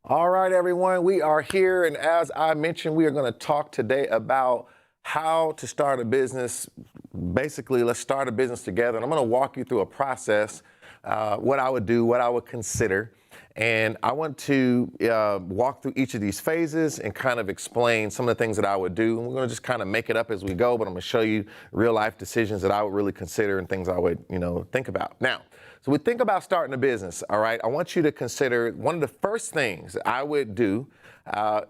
All right, everyone, we are here. And as I mentioned, we are going to talk today about how to start a business. Basically, let's start a business together. And I'm going to walk you through a process, what I would do, what I would consider. And I want to walk through each of these phases and kind of explain some of the things that I would do. And we're going to just kind of make it up as we go, but I'm going to show you real life decisions that I would really consider and things I would, think about. Now, so we think about starting a business, all right? I want you to consider one of the first things I would do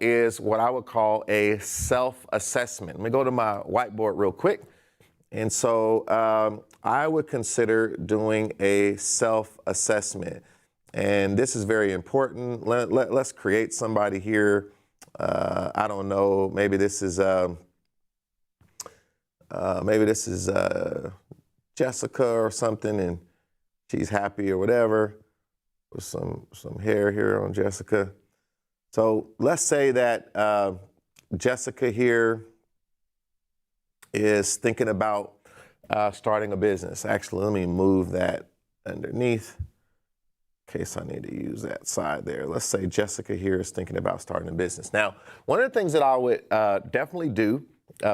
is what I would call a self-assessment. Let me go to my whiteboard real quick. And so I would consider doing a self-assessment. And this is very important. Let's create somebody here. I don't know, maybe this is Jessica or something, and she's happy or whatever, with some hair here on Jessica. So let's say that Jessica here is thinking about starting a business. Actually, let me move that underneath in case I need to use that side there. Let's say Jessica here is thinking about starting a business. Now, one of the things that I would definitely do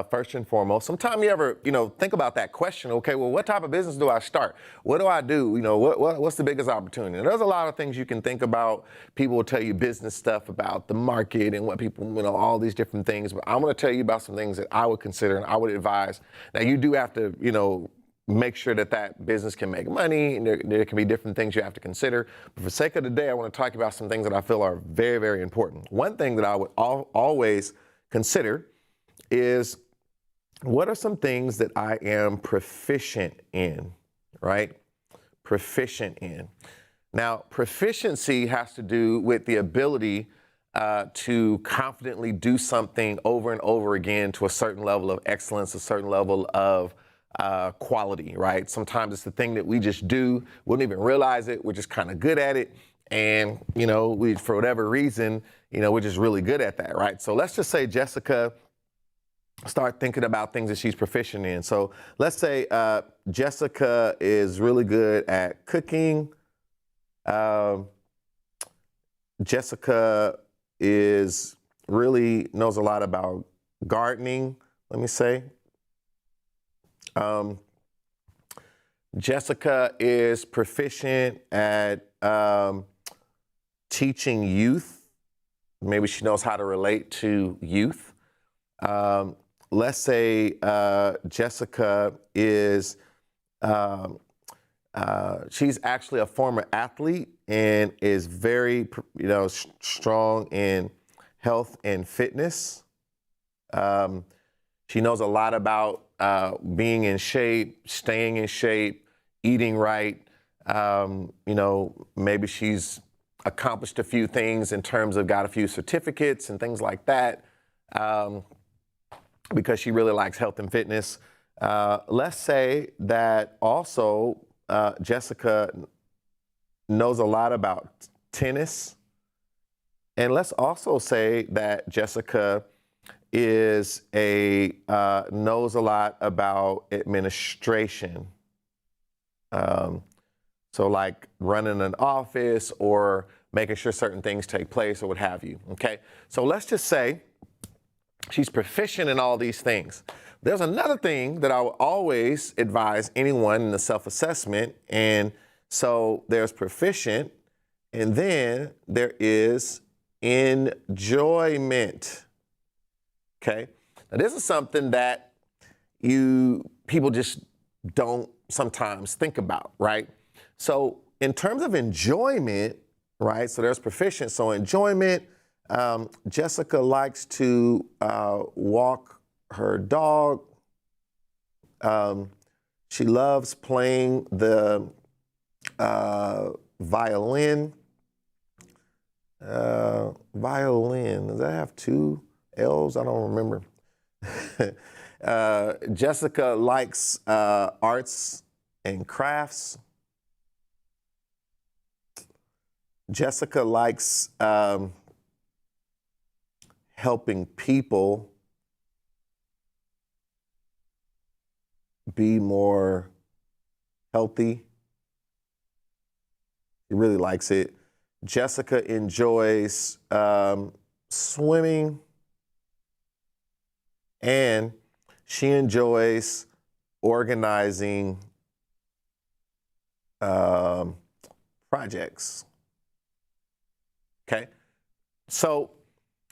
first and foremost, sometimes you ever, think about that question, okay, well, what type of business do I start? What do I do? What's the biggest opportunity? And there's a lot of things you can think about. People will tell you business stuff about the market and what people, all these different things. But I'm going to tell you about some things that I would consider and I would advise. Now, you do have to, make sure that business can make money, and there can be different things you have to consider. But for the sake of the day, I want to talk about some things that I feel are very, very important. One thing that I would always consider is, what are some things that I am proficient in, right? Proficient in. Now, proficiency has to do with the ability to confidently do something over and over again to a certain level of excellence, a certain level of quality, right? Sometimes it's the thing that we just do. We don't even realize it. We're just kind of good at it. And, we, for whatever reason, we're just really good at that, right? So let's just say Jessica start thinking about things that she's proficient in. So let's say Jessica is really good at cooking. Jessica knows a lot about gardening, let me say. Jessica is proficient at teaching youth. Maybe she knows how to relate to youth. Let's say Jessica is, she's actually a former athlete and is very, strong in health and fitness. She knows a lot about being in shape, staying in shape, eating right. Maybe she's accomplished a few things in terms of got a few certificates and things like that. Because she really likes health and fitness. Let's say that also Jessica knows a lot about tennis. And let's also say that Jessica knows a lot about administration. So like running an office or making sure certain things take place or what have you, okay? So let's just say she's proficient in all these things. There's another thing that I would always advise anyone in the self-assessment. And so there's proficient, and then there is enjoyment. Okay. Now this is something that people just don't sometimes think about, right? So in terms of enjoyment, right? So there's proficient. So enjoyment, Jessica likes to walk her dog. She loves playing the violin. Violin, does that have two L's? I don't remember. Jessica likes arts and crafts. Jessica likes helping people be more healthy. She really likes it. Jessica enjoys swimming, and she enjoys organizing projects. Okay, so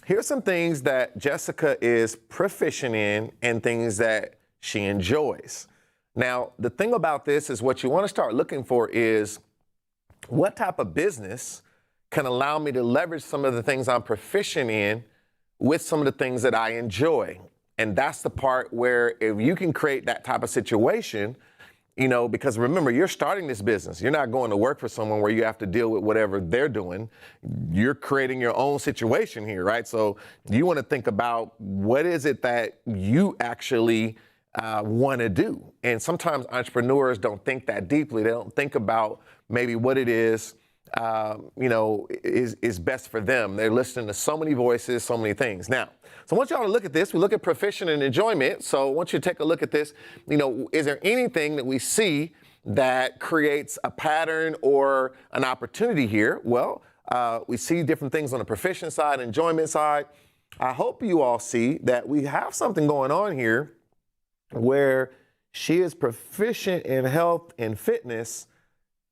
here's some things that Jessica is proficient in and things that she enjoys. Now, the thing about this is what you want to start looking for is what type of business can allow me to leverage some of the things I'm proficient in with some of the things that I enjoy. And that's the part where if you can create that type of situation, you know, because remember, you're starting this business. You're not going to work for someone where you have to deal with whatever they're doing. You're creating your own situation here, right? So you want to think about what is it that you actually want to do. And sometimes entrepreneurs don't think that deeply. They don't think about maybe what it is, you know, is best for them. They're listening to so many voices, so many things. Now, so I want y'all to look at this. We look at proficient and enjoyment. So I want you to take a look at this. You know, is there anything that we see that creates a pattern or an opportunity here? Well, we see different things on the proficient side, enjoyment side. I hope you all see that we have something going on here where she is proficient in health and fitness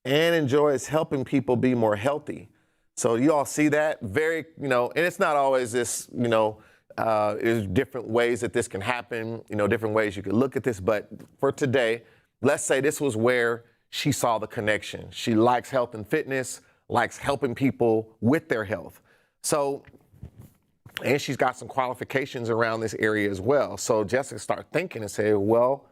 and enjoys helping people be more healthy. So you all see that very, you know, and it's not always this, you know, there's different ways that this can happen, you know, different ways you could look at this. But for today, let's say this was where she saw the connection. She likes health and fitness, likes helping people with their health. So, and she's got some qualifications around this area as well. So Jessica started thinking and said, well,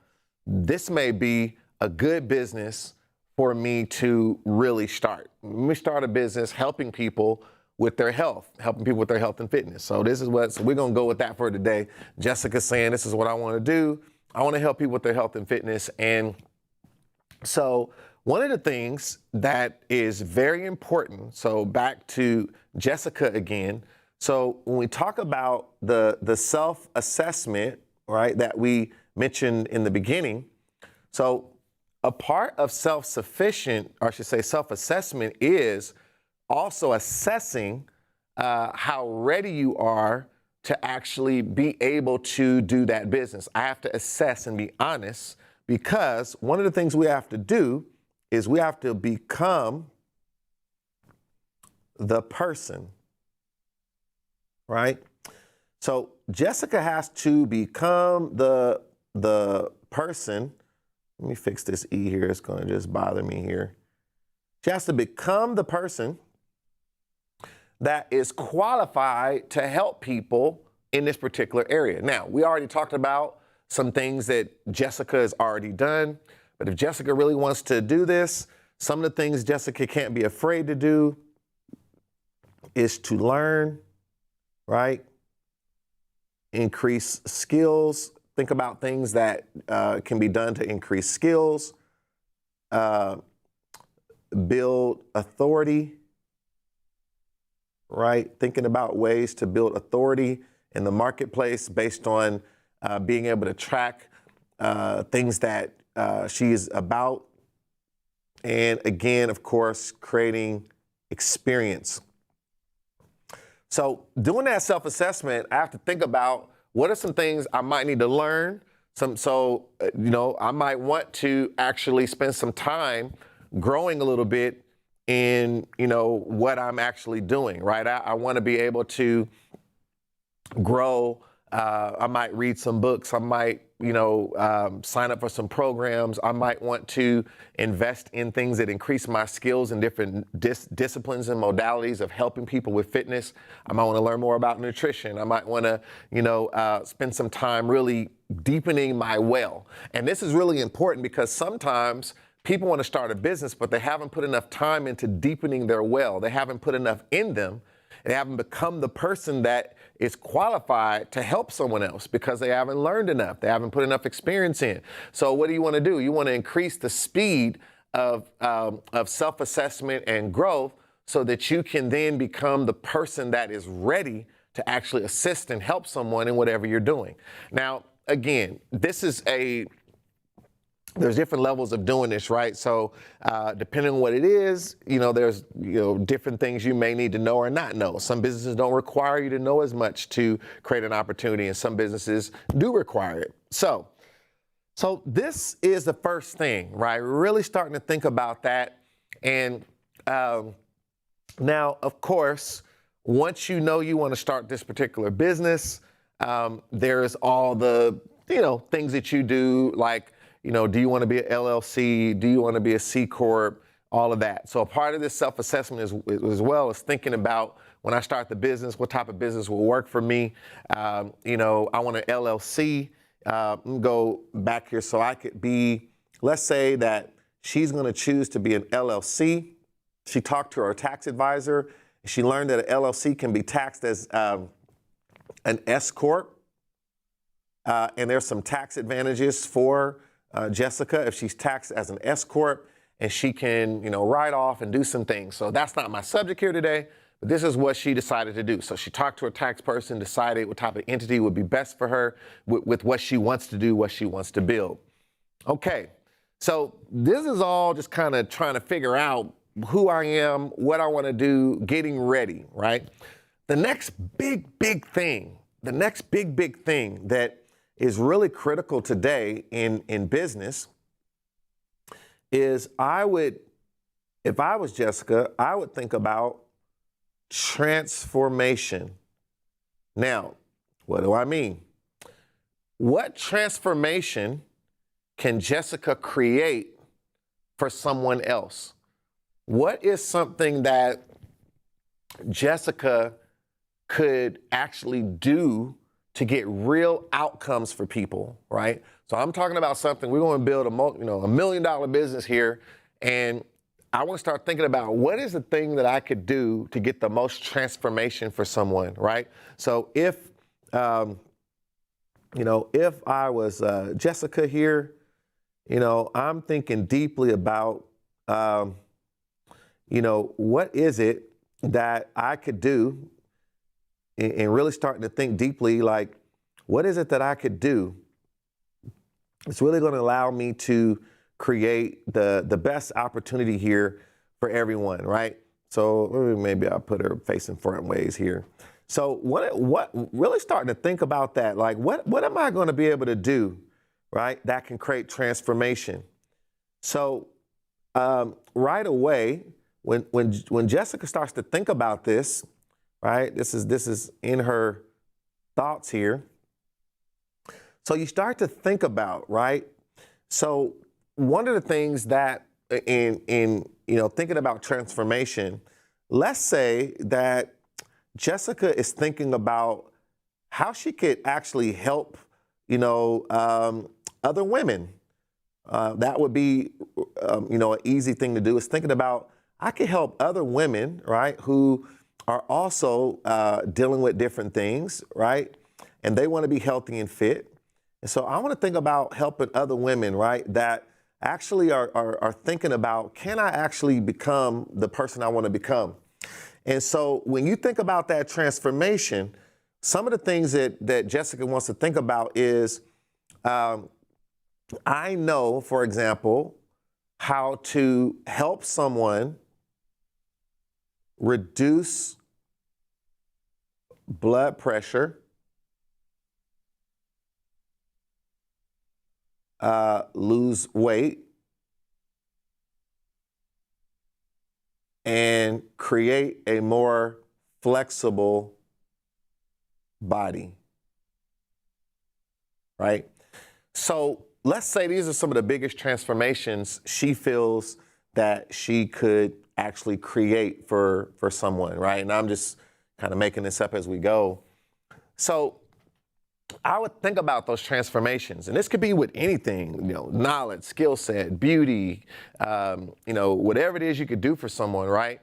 this may be a good business for me to really start. Let me start a business helping people with their health, helping people with their health and fitness. So this is what, so we're gonna go with that for today. Jessica's saying, this is what I wanna do. I wanna help people with their health and fitness. And so one of the things that is very important, so back to Jessica again. So when we talk about the self-assessment, right, that we mentioned in the beginning, so a part of self-sufficient, or I should say self-assessment, is also assessing how ready you are to actually be able to do that business. I have to assess and be honest, because one of the things we have to do is we have to become the person, right? So Jessica has to become the person. Let me fix this E here. It's going to just bother me here. She has to become the person that is qualified to help people in this particular area. Now, we already talked about some things that Jessica has already done, but if Jessica really wants to do this, some of the things Jessica can't be afraid to do is to learn, right? Increase skills. Think about things that can be done to increase skills, build authority, right? Thinking about ways to build authority in the marketplace based on being able to track things that she is about. And again, of course, creating experience. So doing that self-assessment, I have to think about what are some things I might need to learn. You know, I might want to actually spend some time growing a little bit in, you know, what I'm actually doing, right? I want to be able to grow. I might read some books. I might, you know, sign up for some programs. I might want to invest in things that increase my skills in different disciplines and modalities of helping people with fitness. I might want to learn more about nutrition. I might want to, you know, spend some time really deepening my well. And this is really important because sometimes people want to start a business, but they haven't put enough time into deepening their well. They haven't put enough in them. They haven't become the person that is qualified to help someone else because they haven't learned enough. They haven't put enough experience in. So what do you want to do? You want to increase the speed of self-assessment and growth so that you can then become the person that is ready to actually assist and help someone in whatever you're doing. Now, again, this is a there's different levels of doing this, right? So depending on what it is, there's different things you may need to know or not know. Some businesses don't require you to know as much to create an opportunity, and some businesses do require it. So this is the first thing, right? Really starting to think about that. And now, of course, once you know you want to start this particular business, there's all the things that you do, like do you want to be an LLC? Do you want to be a C Corp? All of that. So a part of this self-assessment as well is thinking about, when I start the business, what type of business will work for me? I want an LLC. Go back here so I could be, let's say that she's going to choose to be an LLC. She talked to her tax advisor. She learned that an LLC can be taxed as an S Corp. And there's some tax advantages for Jessica if she's taxed as an S Corp, and she can, write off and do some things. So that's not my subject here today, but this is what she decided to do. So she talked to her tax person, decided what type of entity would be best for her with what she wants to do, what she wants to build. Okay, so this is all just kind of trying to figure out who I am, what I want to do, getting ready, right? The next big thing that is really critical today in business is if I was Jessica, I would think about transformation. Now, what do I mean? What transformation can Jessica create for someone else? What is something that Jessica could actually do to get real outcomes for people, right? So I'm talking about something, we're going to build $1 million business here, and I want to start thinking about what is the thing that I could do to get the most transformation for someone, right? So if I was Jessica here, I'm thinking deeply about, what is it that I could do, and really starting to think deeply, like, what is it that I could do? It's really going to allow me to create the best opportunity here for everyone, right? So maybe I'll put her facing front ways here. So what really starting to think about that, like, what am I going to be able to do, right, that can create transformation? So right away, when Jessica starts to think about this, right? This is in her thoughts here. So you start to think about, right? So one of the things that in thinking about transformation, let's say that Jessica is thinking about how she could actually help, other women. That would be, an easy thing to do, is thinking about, I could help other women, right, who are also dealing with different things, right? And they want to be healthy and fit. And so I want to think about helping other women, right, that actually are thinking about, can I actually become the person I want to become? And so when you think about that transformation, some of the things that Jessica wants to think about is, I know, for example, how to help someone reduce blood pressure, lose weight, and create a more flexible body, right? So let's say these are some of the biggest transformations she feels that she could actually create for someone, right? And I'm just kind of making this up as we go. So I would think about those transformations, and this could be with anything, knowledge, skill set, beauty, whatever it is you could do for someone, right?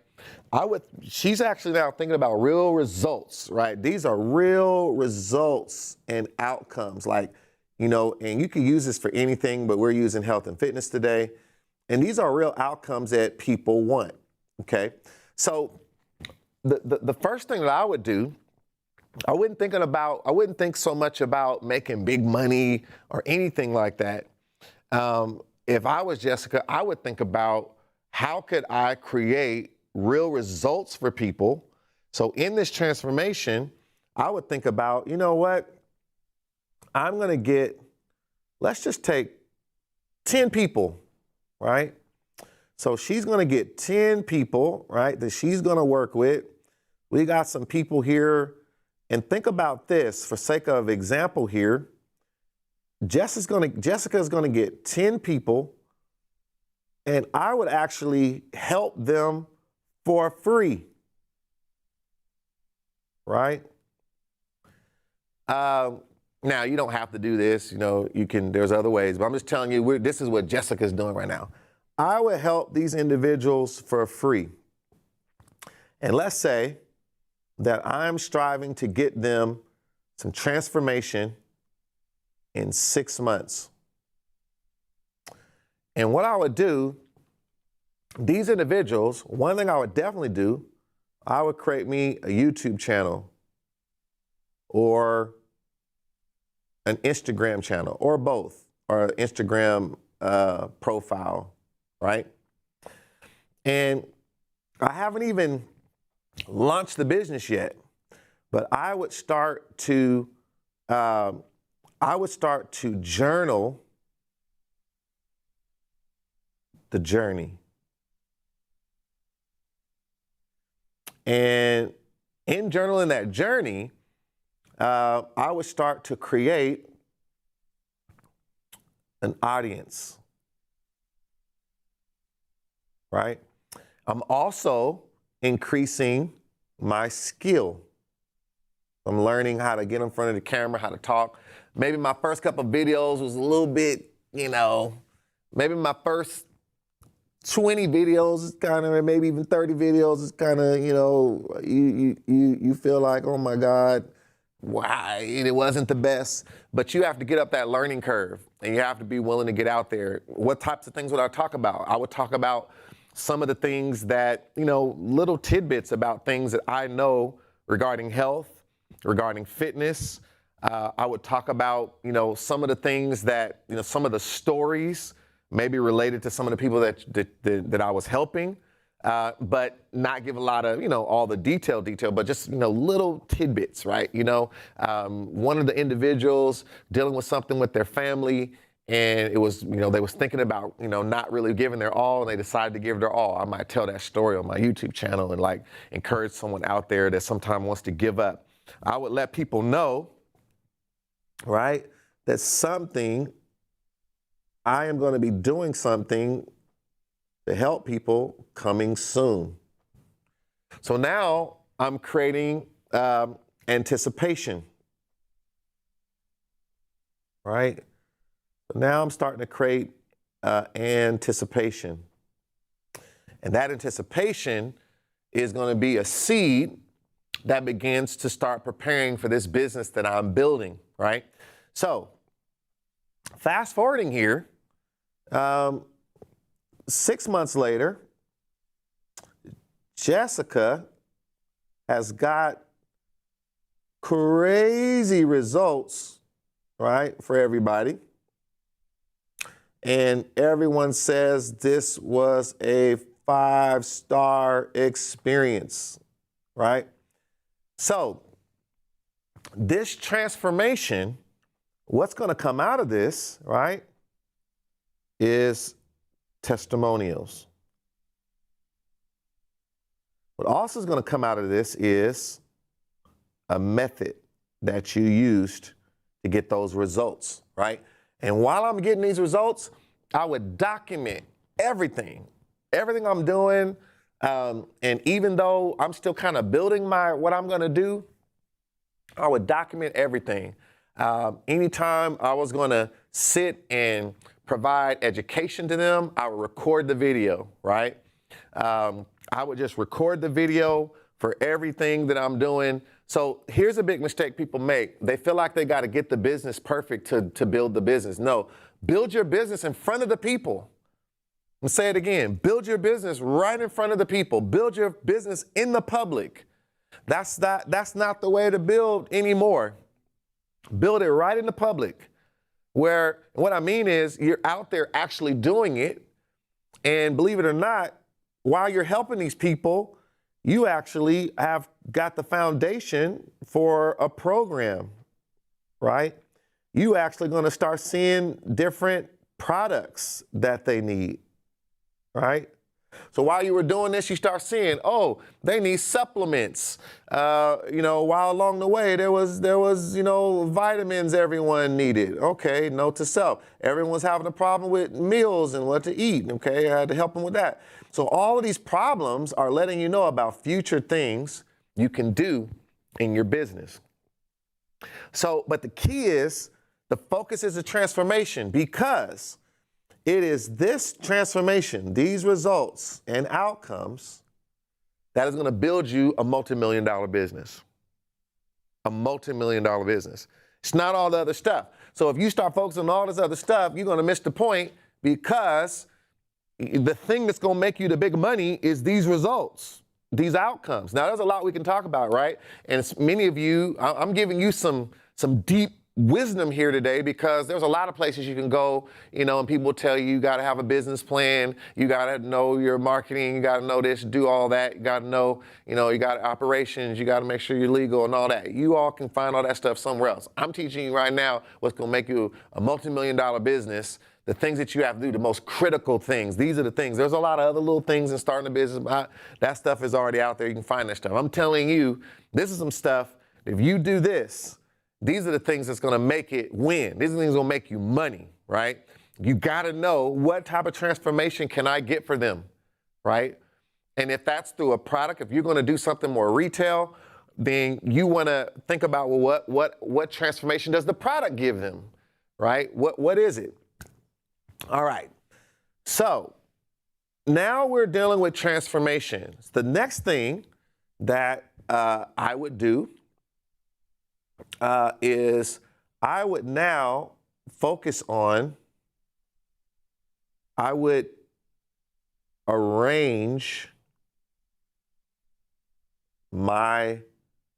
She's actually now thinking about real results, right? These are real results and outcomes, like, and you can use this for anything, but we're using health and fitness today. And these are real outcomes that people want, okay? So the first thing that I would do, I wouldn't think so much about making big money or anything like that. if I was Jessica, I would think about how could I create real results for people. So in this transformation, I would think about, you know what? I'm going to get, let's just take 10 people, right? So she's going to get 10 people, right, that she's going to work with. We got some people here. And think about this, for sake of example here, Jessica's going to get 10 people, and I would actually help them for free, right? Now, you don't have to do this, you know, there's other ways, but I'm just telling you, this is what Jessica's doing right now. I would help these individuals for free. And let's say that I'm striving to get them some transformation in 6 months. And what I would do, these individuals, one thing I would definitely do, I would create me a YouTube channel or an Instagram channel or both, or an Instagram profile, right? And I haven't even launched the business yet, but I would start to journal the journey. And in journaling that journey, I would start to create an audience, right? I'm also increasing my skill. I'm learning how to get in front of the camera, how to talk. Maybe my first couple of videos was a little bit, maybe my first 20 videos is kind of, maybe even 30 videos is kind of, you feel like, oh my God, why it wasn't the best, but you have to get up that learning curve and you have to be willing to get out there. What types of things would I talk about? I would talk about some of the things that, little tidbits about things that I know regarding health, regarding fitness. I would talk about, some of the things that, some of the stories maybe related to some of the people that I was helping, but not give a lot of, all the detail, but just, little tidbits, right? One of the individuals dealing with something with their family, and it was, they was thinking about, not really giving their all, and they decided to give their all. I might tell that story on my YouTube channel and encourage someone out there that sometimes wants to give up. I would let people know, right, that I am going to be doing something to help people coming soon. So now I'm creating anticipation, right? So now I'm starting to create anticipation. And that anticipation is going to be a seed that begins to start preparing for this business that I'm building, right? So fast forwarding here, 6 months later, Jessica has got crazy results, right, for everybody. And everyone says this was a 5-star experience, right? So this transformation, what's going to come out of this, right, is testimonials. What also is going to come out of this is a method that you used to get those results, right? And while I'm getting these results, I would document everything I'm doing. And even though I'm still kind of building what I'm going to do, I would document everything. Anytime I was going to sit and provide education to them, I would record the video, right? I would just record the video for everything that I'm doing. So here's a big mistake people make. They feel like they got to get the business perfect to build the business. No, build your business in front of the people. I'll say it again, build your business right in front of the people. Build your business in the public. That's not the way to build anymore. Build it right in the public. where what I mean is you're out there actually doing it. And believe it or not, while you're helping these people, you actually have got the foundation for a program, right? You actually going to start seeing different products that they need, right? So while you were doing this, you start seeing, oh, they need supplements. While along the way, there was, vitamins everyone needed. Okay, note to self. Everyone's having a problem with meals and what to eat. Okay, I had to help them with that. So all of these problems are letting you know about future things you can do in your business. So, but the key is the focus is a transformation, because it is this transformation, these results and outcomes, that is going to build you a multi-million-dollar business. A multi-million-dollar business. It's not all the other stuff. So if you start focusing on all this other stuff, you're going to miss the point, because the thing that's going to make you the big money is these results, these outcomes. Now, there's a lot we can talk about, right? And many of you, I'm giving you some deep wisdom here today, because there's a lot of places you can go, and people will tell you got to have a business plan, you got to know your marketing, you got to know this, do all that, you got to know, you got operations, you got to make sure you're legal and all that. You all can find all that stuff somewhere else. I'm teaching you right now what's going to make you a multi-million-dollar business, the things that you have to do, the most critical things. These are the things. There's a lot of other little things in starting a business, but that stuff is already out there. You can find that stuff. I'm telling you, this is some stuff. If you do this, these are the things that's going to make it win. These are the things that will make you money, right? You got to know what type of transformation can I get for them, right? And if that's through a product, if you're going to do something more retail, then you want to think about, well, what transformation does the product give them, right? What is it? All right. So now we're dealing with transformations. The next thing that I would do is I would now focus on, I would arrange my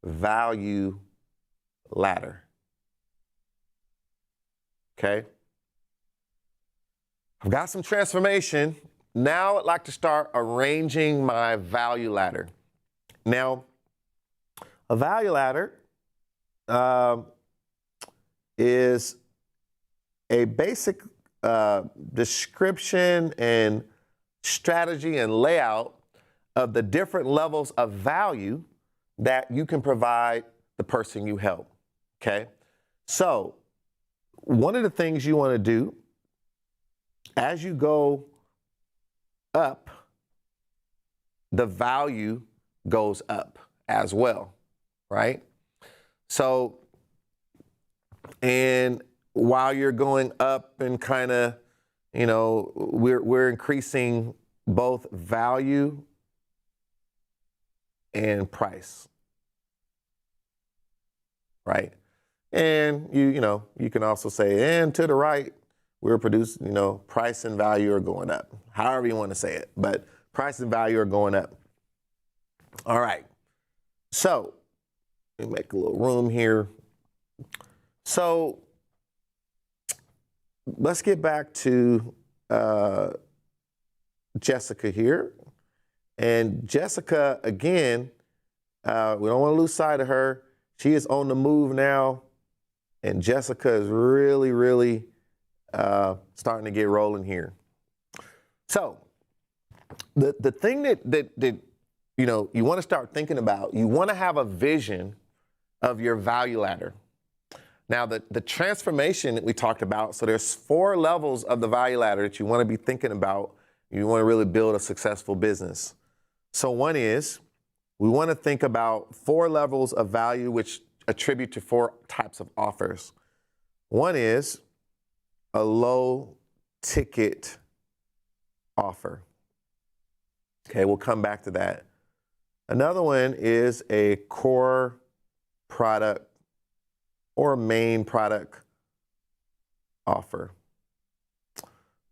value ladder. Okay? I've got some transformation. Now I'd like to start arranging my value ladder. Now, a value ladder is a basic description and strategy and layout of the different levels of value that you can provide the person you help, okay? So one of the things you want to do as you go up, the value goes up as well, right? So, and while you're going up and kind of, we're increasing both value and price, right? And you can also say, and to the right, we're producing, price and value are going up. However you want to say it, but price and value are going up. All right. So let me make a little room here. So let's get back to Jessica here. And Jessica, again, we don't want to lose sight of her. She is on the move now. And Jessica is really, really starting to get rolling here. So the thing that you want to start thinking about, you want to have a vision of your value ladder. Now, the transformation that we talked about, so there's 4 levels of the value ladder that you want to be thinking about. You want to really build a successful business. So one is, we want to think about 4 levels of value which attribute to 4 types of offers. One is a low ticket offer. Okay, we'll come back to that. Another one is a core product or main product offer.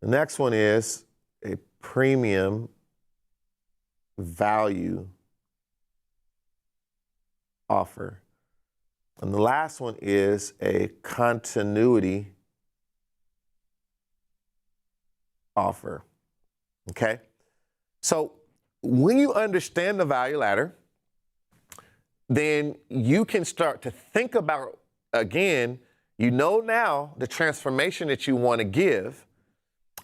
The next one is a premium value offer. And the last one is a continuity offer. Okay? So when you understand the value ladder, then you can start to think about, again, you know now the transformation that you want to give,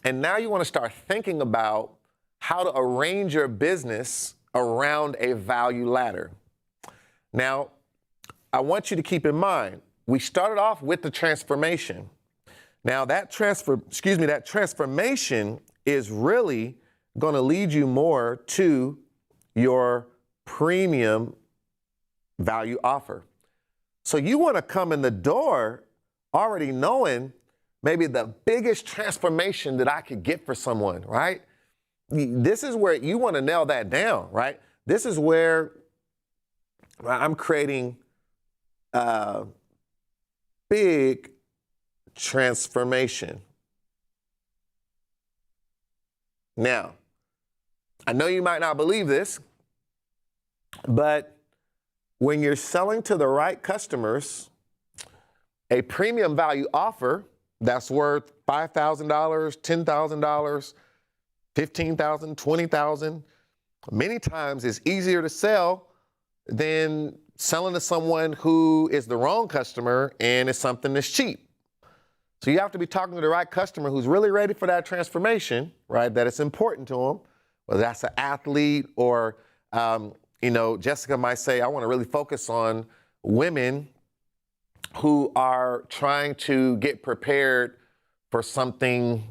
and now you want to start thinking about how to arrange your business around a value ladder. Now, I want you to keep in mind, we started off with the transformation. Now that transformation is really going to lead you more to your premium value offer. So you want to come in the door already knowing maybe the biggest transformation that I could get for someone, right? This is where you want to nail that down, right? This is where I'm creating a big transformation. Now, I know you might not believe this, but when you're selling to the right customers, a premium value offer that's worth $5,000, $10,000, $15,000, $20,000, many times is easier to sell than selling to someone who is the wrong customer and it's something that's cheap. So you have to be talking to the right customer who's really ready for that transformation, right? That it's important to them, whether that's an athlete or, Jessica might say, I want to really focus on women who are trying to get prepared for something,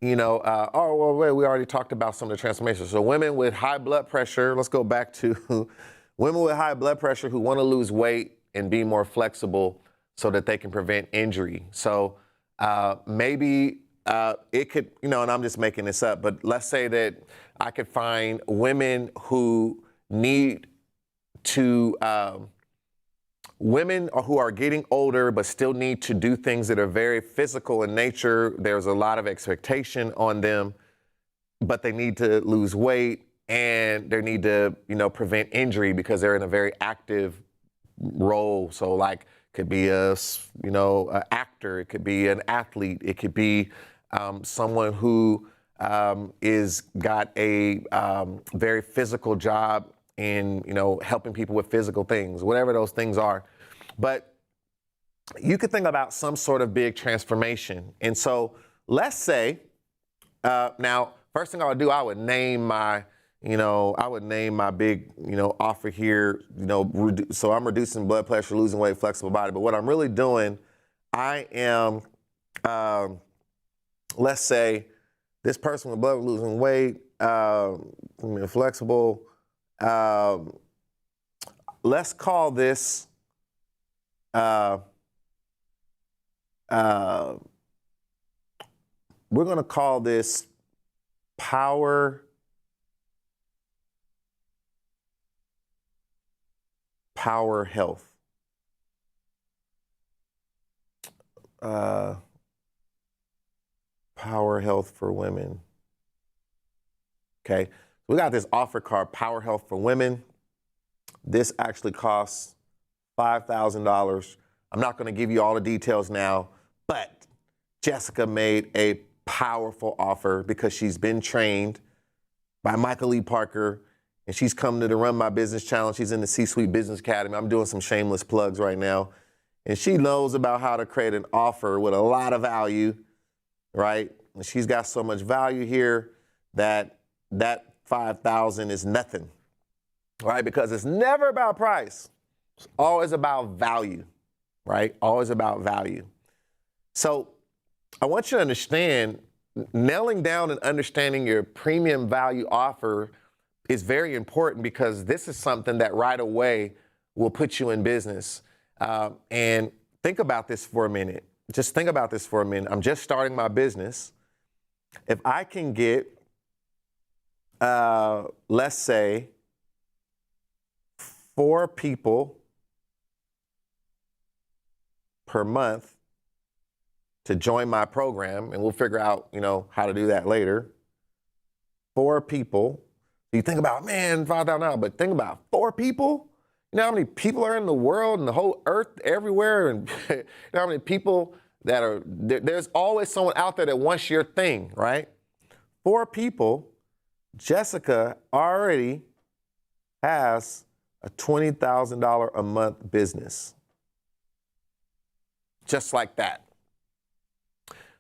we already talked about some of the transformations. So women with high blood pressure, let's go back to women with high blood pressure who want to lose weight and be more flexible so that they can prevent injury. So maybe it could, and I'm just making this up, but let's say that I could find women who need to, women who are getting older but still need to do things that are very physical in nature. There's a lot of expectation on them, but they need to lose weight and they need to, prevent injury because they're in a very active role. So like could be an actor, it could be an athlete, it could be someone who is got a very physical job in, helping people with physical things, whatever those things are. But you could think about some sort of big transformation. And so let's say, now, first thing I would do, I would name my big, offer here, so I'm reducing blood pressure, losing weight, flexible body. But what I'm really doing, I am, let's say this person with blood losing weight, flexible, let's call this, we're going to call this power health. Power health for women. Okay, we got this offer called Power Health for Women. This actually costs $5,000. I'm not going to give you all the details now, but Jessica made a powerful offer because she's been trained by Michael Lee Parker, and she's come to the Run My Business Challenge. She's in the C-Suite Business Academy. I'm doing some shameless plugs right now. And she knows about how to create an offer with a lot of value, right? And she's got so much value here that $5,000 is nothing, right? Because it's never about price. It's always about value, right? Always about value. So I want you to understand, nailing down and understanding your premium value offer is very important because this is something that right away will put you in business. And think about this for a minute. Just think about this for a minute. I'm just starting my business. If I can get, let's say, 4 people per month to join my program, and we'll figure out, how to do that later. 4 people. You think about, man, $5,000, but think about 4 people. You know how many people are in the world and the whole earth everywhere? And you know how many people that are, there's always someone out there that wants your thing, right? 4 people, Jessica already has a $20,000 a month business. Just like that.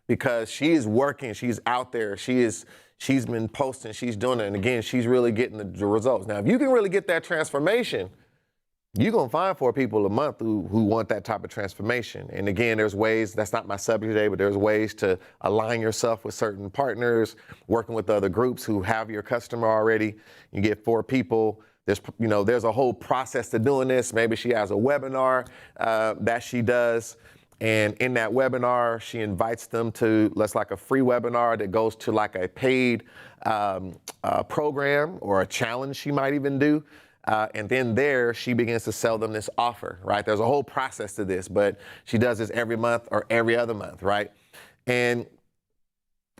Because she is working, she's out there, she's been posting, she's doing it, and again, she's really getting the results. Now, if you can really get that transformation, you're gonna find 4 people a month who want that type of transformation. And again, there's ways, that's not my subject today, but there's ways to align yourself with certain partners, working with other groups who have your customer already. You get 4 people. There's a whole process to doing this. Maybe she has a webinar that she does. And in that webinar, she invites them to, like a free webinar that goes to like a paid program or a challenge she might even do. And then there, she begins to sell them this offer, right? There's a whole process to this, but she does this every month or every other month, right? And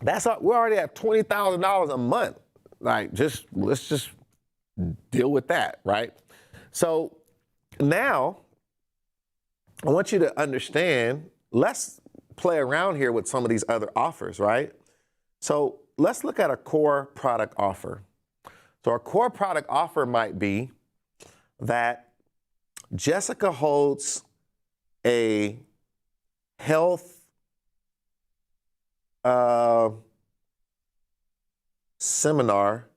we're already at $20,000 a month. Like, let's just deal with that, right? So now, I want you to understand, let's play around here with some of these other offers, right? So let's look at a core product offer. So our core product offer might be that Jessica holds a health seminar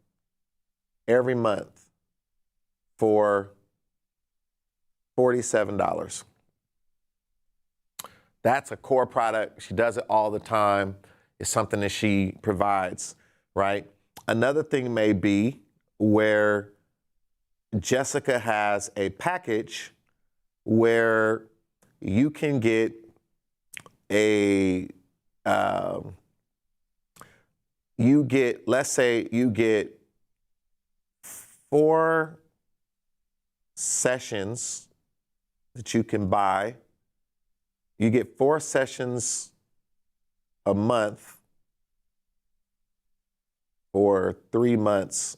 every month for $47. That's a core product. She does it all the time. It's something that she provides, right? Another thing may be where Jessica has a package where you can get let's say you get 4 sessions that you can buy. You get 4 sessions a month for 3 months.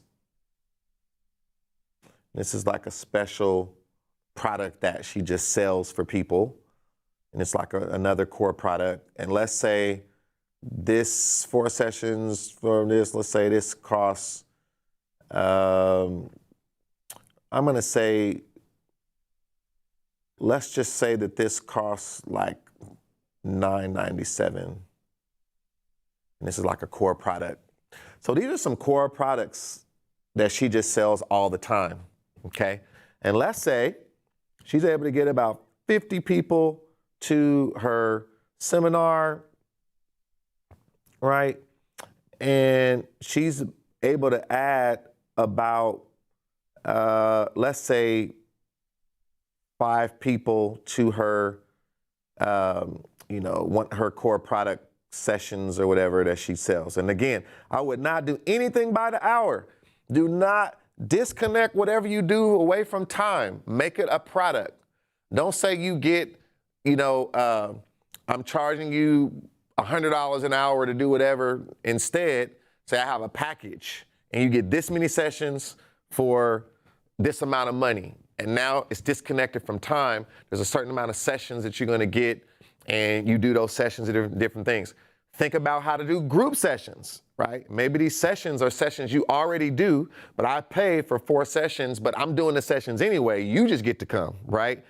This is like a special product that she just sells for people. And it's like another core product. And let's say this 4 sessions for this, let's say this costs, I'm going to say, let's just say that this costs like $9.97. And this is like a core product. So these are some core products that she just sells all the time, okay? And let's say she's able to get about 50 people to her seminar, right? And she's able to add about, let's say, 5 people to her, her core product sessions or whatever that she sells. And again, I would not do anything by the hour. Do not disconnect whatever you do away from time. Make it a product. Don't say you get, I'm charging you $100 an hour to do whatever. Instead, say I have a package and you get this many sessions for this amount of money. And now it's disconnected from time. There's a certain amount of sessions that you're going to get, and you do those sessions of different things. Think about how to do group sessions, right? Maybe these sessions are sessions you already do, but I pay for 4 sessions, but I'm doing the sessions anyway. You just get to come, right?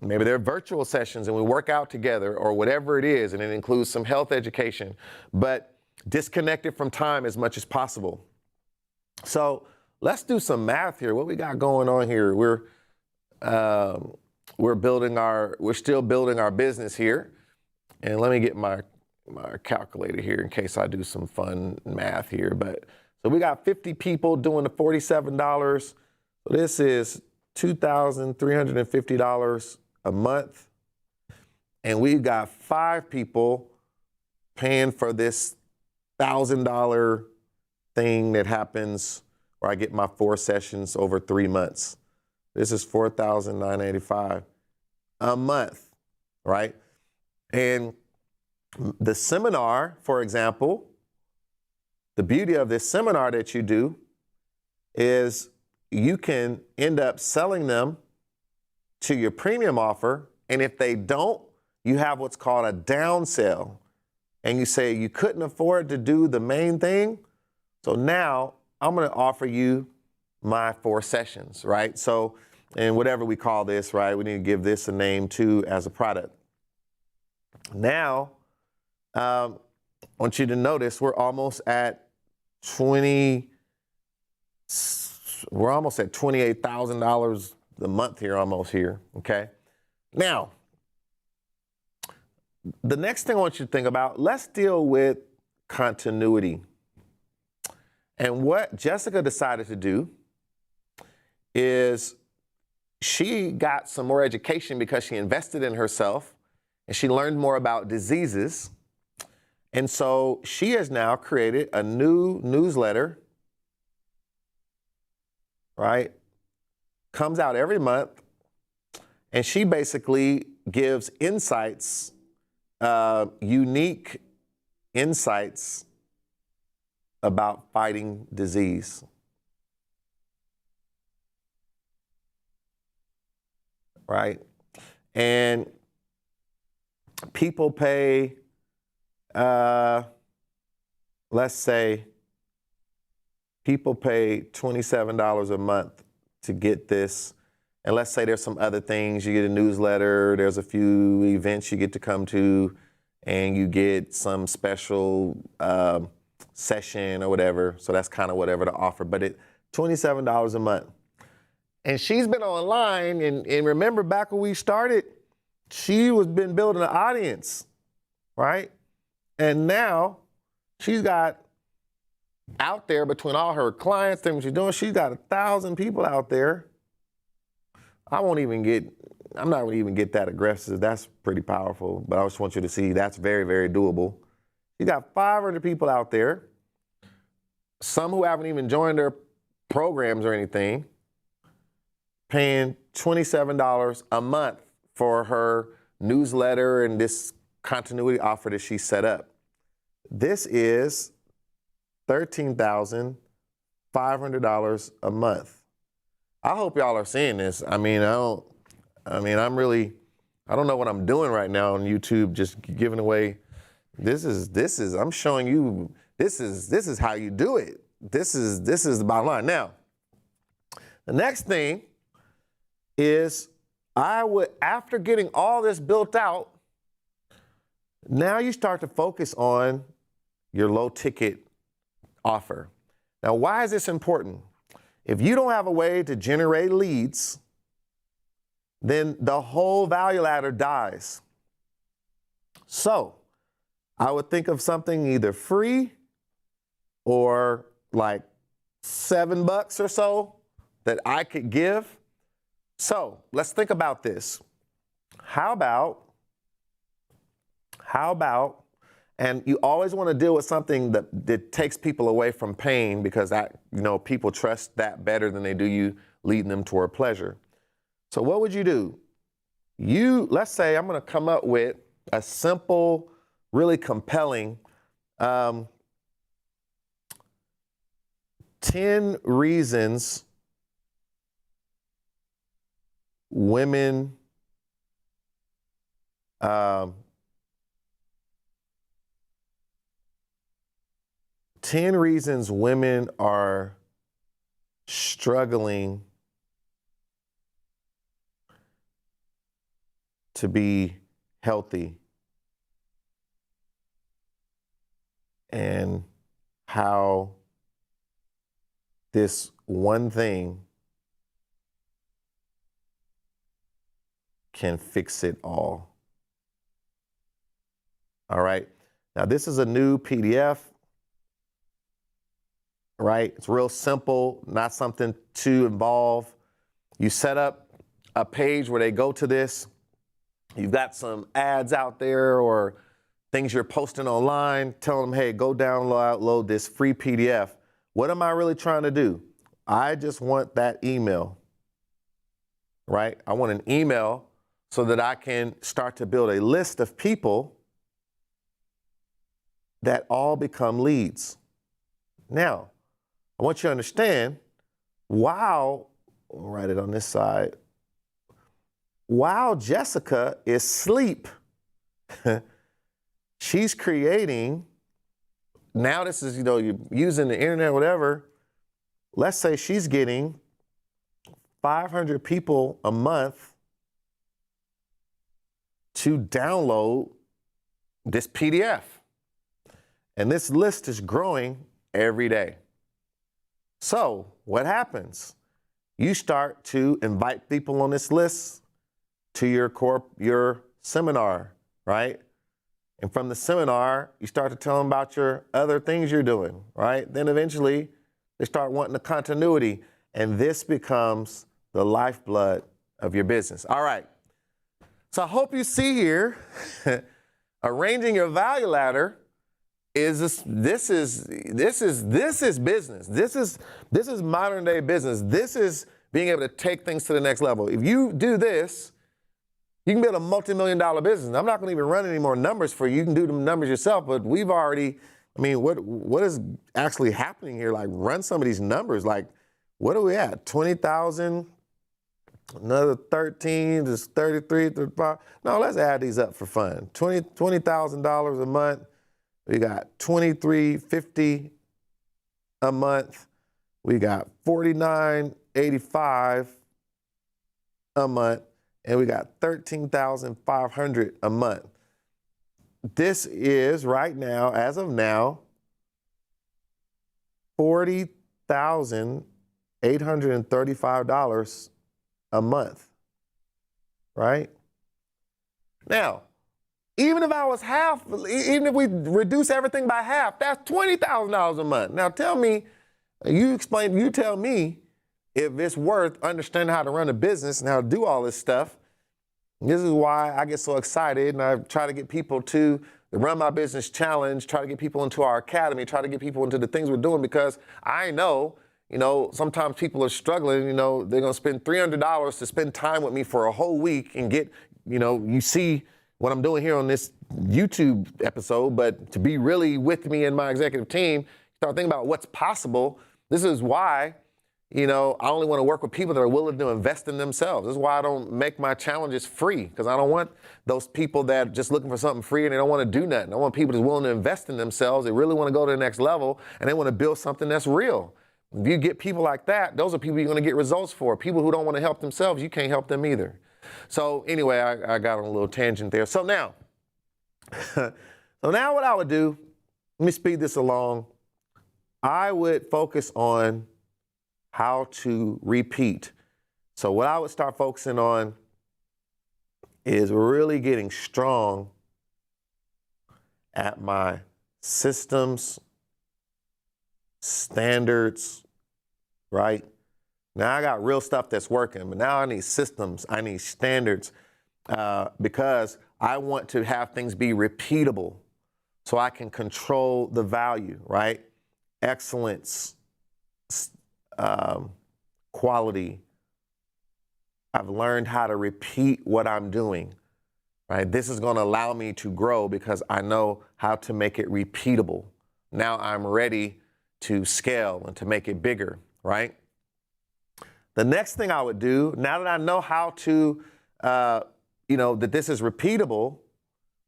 Maybe they're virtual sessions and we work out together or whatever it is, and it includes some health education, but disconnect it from time as much as possible. So let's do some math here. What we got going on here? We're still building our business here. And let me get my calculator here in case I do some fun math here. But so we got 50 people doing the $47. So this is $2,350 a month. And we've got 5 people paying for this $1,000 thing that happens where I get my 4 sessions over 3 months. This is $4,985 a month, right? And the seminar, for example, the beauty of this seminar that you do is you can end up selling them to your premium offer. And if they don't, you have what's called a down sell. And you say you couldn't afford to do the main thing. So now I'm going to offer you my 4 sessions, right? So, and whatever we call this, right? We need to give this a name too as a product. Now, I want you to notice we're almost at $28,000 a month here, almost here, okay? Now, the next thing I want you to think about, let's deal with continuity. And what Jessica decided to do is she got some more education because she invested in herself and she learned more about diseases. And so she has now created a new newsletter, right? Comes out every month, and she basically gives insights, unique insights about fighting disease. Right? And people pay, let's say, people pay $27 a month to get this. And let's say there's some other things. You get a newsletter, there's a few events you get to come to, and you get some special session or whatever. So that's kind of whatever the offer. But it's $27 a month. And she's been online, and remember back when we started, she was been building an audience, right? And now she's got out there between all her clients, things she's doing, she's got 1,000 people out there. I'm not going to even get that aggressive. That's pretty powerful, but I just want you to see that's very, very doable. You got 500 people out there, some who haven't even joined their programs or anything, paying $27 a month for her newsletter and this continuity offer that she set up. This is $13,500 a month. I hope y'all are seeing this. I don't know what I'm doing right now on YouTube, just giving away. I'm showing you, this is how you do it. This is the bottom line. Now, the next thing is after getting all this built out, now you start to focus on your low ticket offer. Now, why is this important? If you don't have a way to generate leads, then the whole value ladder dies. So I would think of something either free or like $7 or so that I could give. So let's think about this. How about, and you always want to deal with something that takes people away from pain, because people trust that better than they do you leading them toward pleasure. So what would you do? Let's say I'm going to come up with a simple, really compelling 10 reasons women 10 reasons women are struggling to be healthy, and how this one thing can fix it all. All right. Now, this is a new PDF, right? It's real simple, not something too involved. You set up a page where they go to this. You've got some ads out there or things you're posting online. Tell them, hey, go download this free PDF. What am I really trying to do? I just want that email, right? I want an email so that I can start to build a list of people that all become leads. Now, I want you to understand, I'll write it on this side. While Jessica is asleep, she's creating now this is, you're using the internet, whatever. Let's say she's getting 500 people a month to download this PDF. And this list is growing every day. So what happens? You start to invite people on this list to your seminar, right? And from the seminar, you start to tell them about your other things you're doing, right? Then eventually they start wanting the continuity, and this becomes the lifeblood of your business. All right. So I hope you see here, arranging your value ladder this is business. This is modern day business. This is being able to take things to the next level. If you do this, you can build a multi-million-dollar business. I'm not going to even run any more numbers for you. You can do the numbers yourself, but we've already, what is actually happening here? Like, run some of these numbers. Like, what are we at? 20,000, another 13, this 33, 35. No, let's add these up for fun. $20,000 a month. We got $23.50 a month. We got $49.85 a month, and we got $13,500 a month. This is right now, as of now, $40,835 a month, right? Now, even if I was half, even if we reduce everything by half, that's $20,000 a month. Now tell me, you tell me if it's worth understanding how to run a business and how to do all this stuff. This is why I get so excited, and I try to get people to the Run My Business Challenge, try to get people into our academy, try to get people into the things we're doing, because I know, sometimes people are struggling, they're going to spend $300 to spend time with me for a whole week and get, you see what I'm doing here on this YouTube episode, but to be really with me and my executive team, start thinking about what's possible. This is why, I only want to work with people that are willing to invest in themselves. This is why I don't make my challenges free, because I don't want those people that are just looking for something free and they don't want to do nothing. I want people that's willing to invest in themselves. They really want to go to the next level, and they want to build something that's real. If you get people like that, those are people you're going to get results for. People who don't want to help themselves, you can't help them either. So anyway, I got on a little tangent there. So now what I would do, let me speed this along. I would focus on how to repeat. So what I would start focusing on is really getting strong at my systems, standards, right? Now I got real stuff that's working, but now I need systems, I need standards, because I want to have things be repeatable so I can control the value, right? Excellence, quality. I've learned how to repeat what I'm doing, right? This is going to allow me to grow because I know how to make it repeatable. Now I'm ready to scale and to make it bigger, right? The next thing I would do, now that I know how to, that this is repeatable,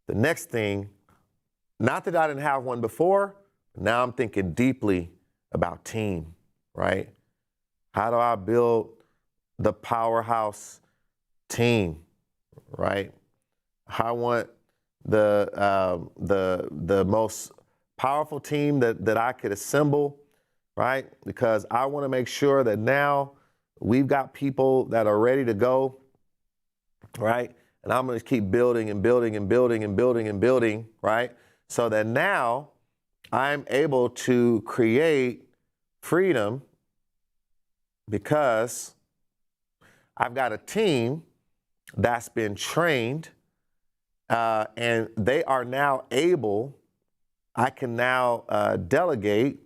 the next thing, not that I didn't have one before, now I'm thinking deeply about team, right? How do I build the powerhouse team, right? I want the most powerful team that I could assemble, right? Because I want to make sure that now we've got people that are ready to go, right? And I'm going to keep building and building and building and building and building, right? So that now I'm able to create freedom because I've got a team that's been trained, and they are now able, I can now delegate,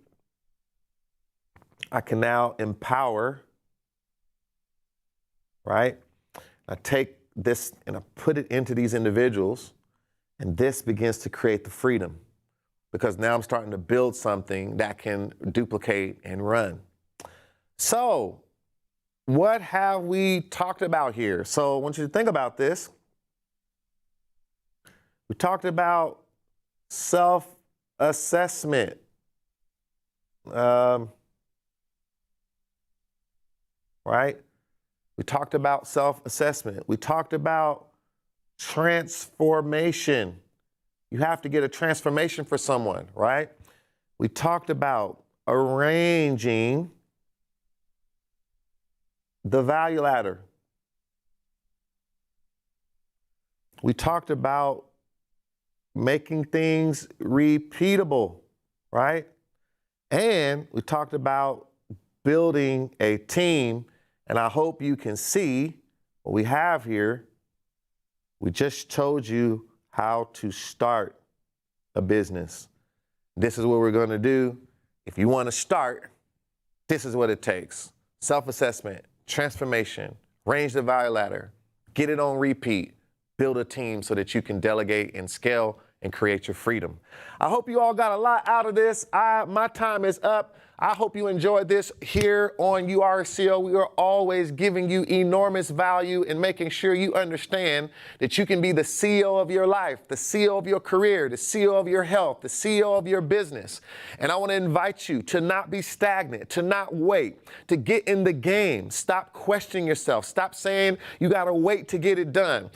I can now empower, right? I take this and I put it into these individuals, and this begins to create the freedom because now I'm starting to build something that can duplicate and run. So what have we talked about here? So I want you to think about this. We talked about self-assessment, Right? We talked about self-assessment. We talked about transformation. You have to get a transformation for someone, right? We talked about arranging the value ladder. We talked about making things repeatable, right? And we talked about building a team. And I hope you can see what we have here. We just told you how to start a business. This is what we're going to do. If you want to start, this is what it takes. Self-assessment, transformation, range the value ladder, get it on repeat, build a team so that you can delegate and scale and create your freedom. I hope you all got a lot out of this. My time is up. I hope you enjoyed this here on You Are a CEO. We are always giving you enormous value and making sure you understand that you can be the CEO of your life, the CEO of your career, the CEO of your health, the CEO of your business. And I want to invite you to not be stagnant, to not wait, to get in the game. Stop questioning yourself. Stop saying you got to wait to get it done.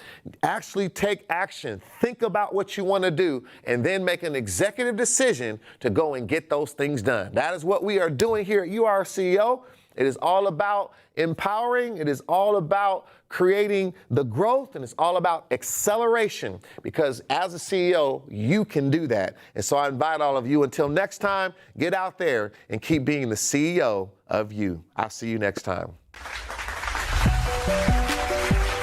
Actually take action. Think about what you want to do and then make an executive decision to go and get those things done. That is what we are doing here at You Are a CEO. It is all about empowering. It is all about creating the growth, and it's all about acceleration, because as a CEO, you can do that. And so I invite all of you, until next time, get out there and keep being the CEO of you. I'll see you next time.